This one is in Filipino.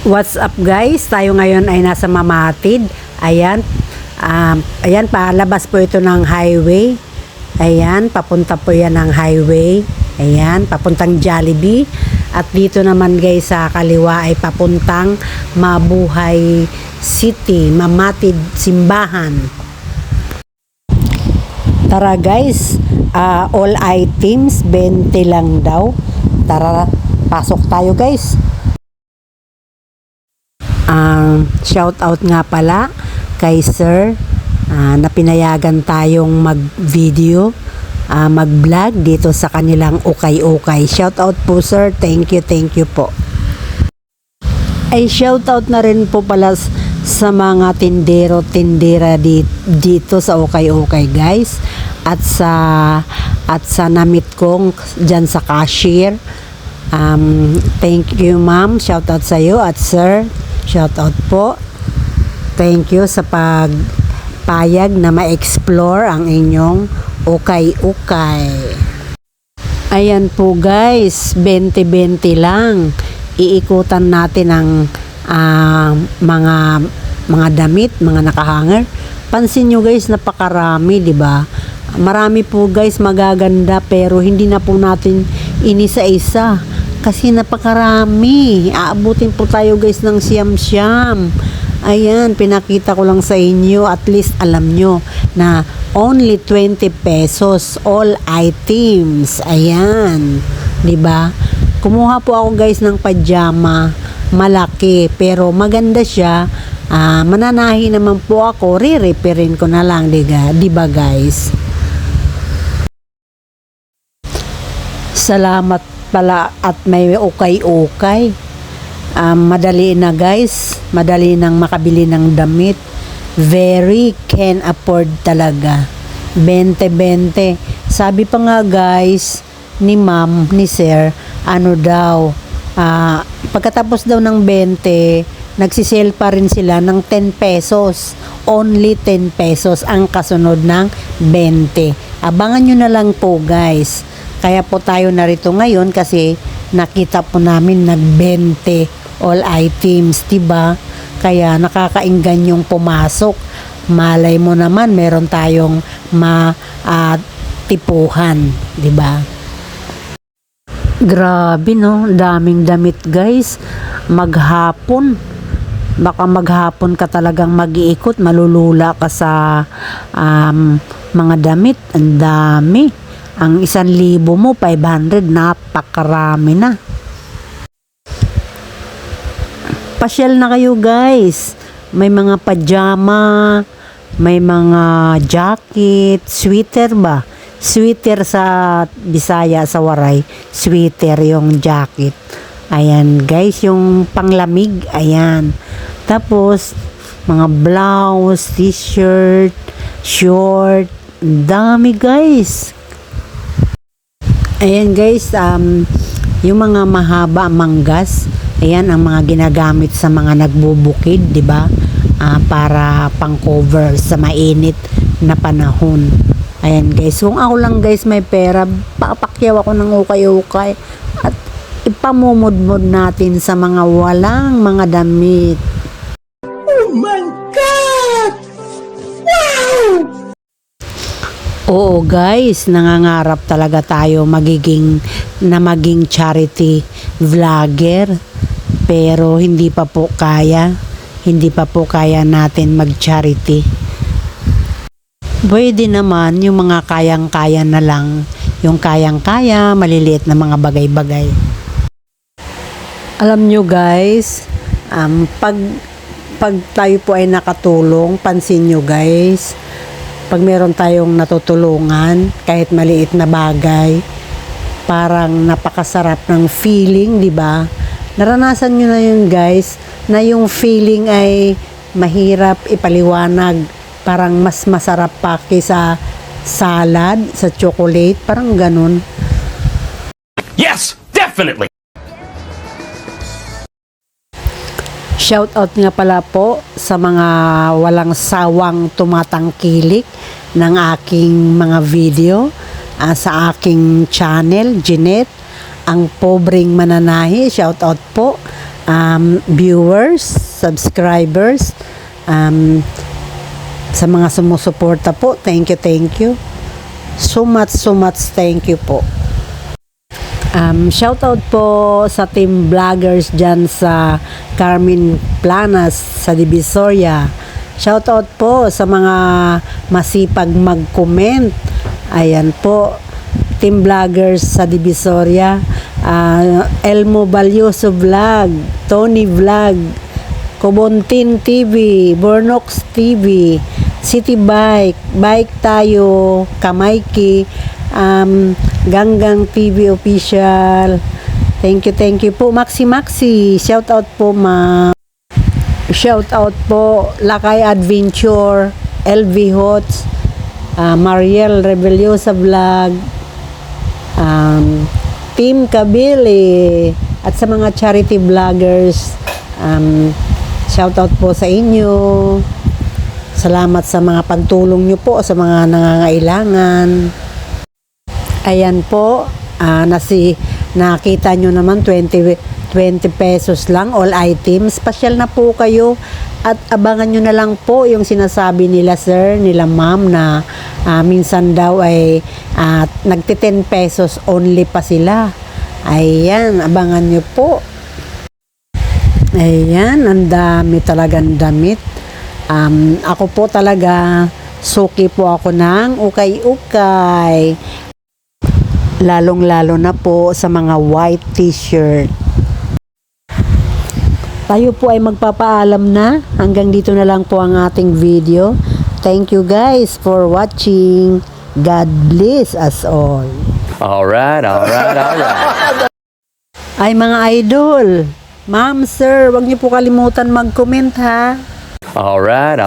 What's up guys? Tayo ngayon ay nasa Mamatid. Ayan. Ayan, palabas po ito ng highway. Ayan, papunta po yan ng highway. Ayan, papuntang Jollibee. At dito naman guys sa kaliwa ay papuntang Mabuhay City, Mamatid Simbahan. Tara guys, all items 20 lang daw. Tara, pasok tayo guys. Shout out nga pala kay sir na pinayagan tayong mag-video, mag-vlog dito sa kanilang ukay-ukay. Shout out po sir, thank you po. Ay shout out na rin po pala sa mga tindera dito sa ukay-ukay guys, at sa namit kong dyan sa cashier. Thank you ma'am, shout out sa iyo, at sir, shout out po. Thank you sa pagpayag na ma-explore ang inyong ukay-ukay. Ayan po guys, 20-20 lang. Iikutan natin ang mga damit, mga nakahanger. Pansin nyo guys, napakarami, di ba? Marami po guys magaganda, pero hindi na po natin inisa-isa kasi napakarami. Aabutin po tayo guys ng siyam-siyam. Ayan, pinakita ko lang sa inyo, at least alam nyo na only 20 pesos all items. Ayan, 'di ba? Kumuha po ako guys ng pajama, malaki pero maganda siya. Mananahi naman po ako, re-repairin ko na lang, 'di ba guys? Salamat pala at may ukay-ukay. Madali na guys, madali nang makabili ng damit. Very can afford talaga. 20-20. Sabi pa nga guys ni ma'am, ni sir, ano daw, pagkatapos daw ng 20, nagsisale pa rin sila ng 10 pesos. Only 10 pesos ang kasunod ng 20. Abangan nyo na lang po guys. Kaya po tayo narito ngayon kasi nakita po namin nag-20 all items, diba? Kaya nakakainggan yung pumasok. Malay mo naman meron tayong tipuhan, diba? Grabe no, daming damit guys. Maghapon, baka maghapon ka talagang mag-iikot, malulula ka sa mga damit. Ang dami. Ang 1,000 mo, 500, napakarami na. Pasyal na kayo guys. May mga pajama, may mga jacket, sweater ba? Sweater sa Bisaya, sa Waray, sweater yung jacket. Ayan guys, yung panglamig, ayan. Tapos, mga blouse, t-shirt, short, dami guys. Ayan guys, yung mga mahaba manggas, ayan ang mga ginagamit sa mga nagbubukid, 'di ba? Para pang-cover sa mainit na panahon. Ayan guys, kung ako lang guys may pera, papakyaw ako ng ukay-ukay at ipamumudmod natin sa mga walang mga damit. Oh my God! Wow! Oo guys, nangangarap talaga tayo maging charity vlogger, pero hindi pa po kaya natin mag-charity. Pwede naman yung mga kayang-kaya na lang, yung kayang-kaya, maliliit na mga bagay-bagay. Alam nyo guys, pag tayo po ay nakatulong, pansin nyo guys, pag meron tayong natutulungan, kahit maliit na bagay, parang napakasarap ng feeling, di ba? Naranasan nyo na yun guys, na yung feeling ay mahirap ipaliwanag. Parang mas masarap pa kaysa salad, sa chocolate, parang ganun. Yes, definitely! Shout out nga pala po sa mga walang sawang tumatangkilik ng aking mga video sa aking channel, Jeanette. ang pobreng mananahi. Shout out po. Viewers, subscribers, sa mga sumusuporta po. Thank you. So much thank you po. Shout out po sa team vloggers dyan sa Carmen Planas sa Divisoria. Shout out po sa mga masipag mag-comment. Ayan po, team vloggers sa Divisoria. Elmo Balyoso Vlog, Tony Vlog, Cobontin TV, Bornox TV, City Bike, Bike Tayo, Kamaiki, Ganggang TV Official. Thank you po. Maxi. Shout out po, ma. Shout out po Lakay Adventure, LV Hots, Mariel Rebeliosa Vlog, Team Kabili, at sa mga charity vloggers. Shout out po sa inyo. Salamat sa mga pagtulong nyo po sa mga nangangailangan. Ayan po, nakita nyo naman 20 pesos lang all items. Pasyal na po kayo at abangan nyo na lang po yung sinasabi nila sir, nila ma'am na minsan daw ay nagti 10 pesos only pa sila. Ayan, abangan nyo po. Ayan, ang dami talagang damit. Ako po talaga, suki po ako ng ukay-ukay. Lalong-lalo na po sa mga white t-shirt. Tayo po ay magpapaalam na. Hanggang dito na lang po ang ating video. Thank you guys for watching. God bless us all. Alright. Ay mga idol, ma'am, sir, wag niyo po kalimutan mag-comment ha. Alright.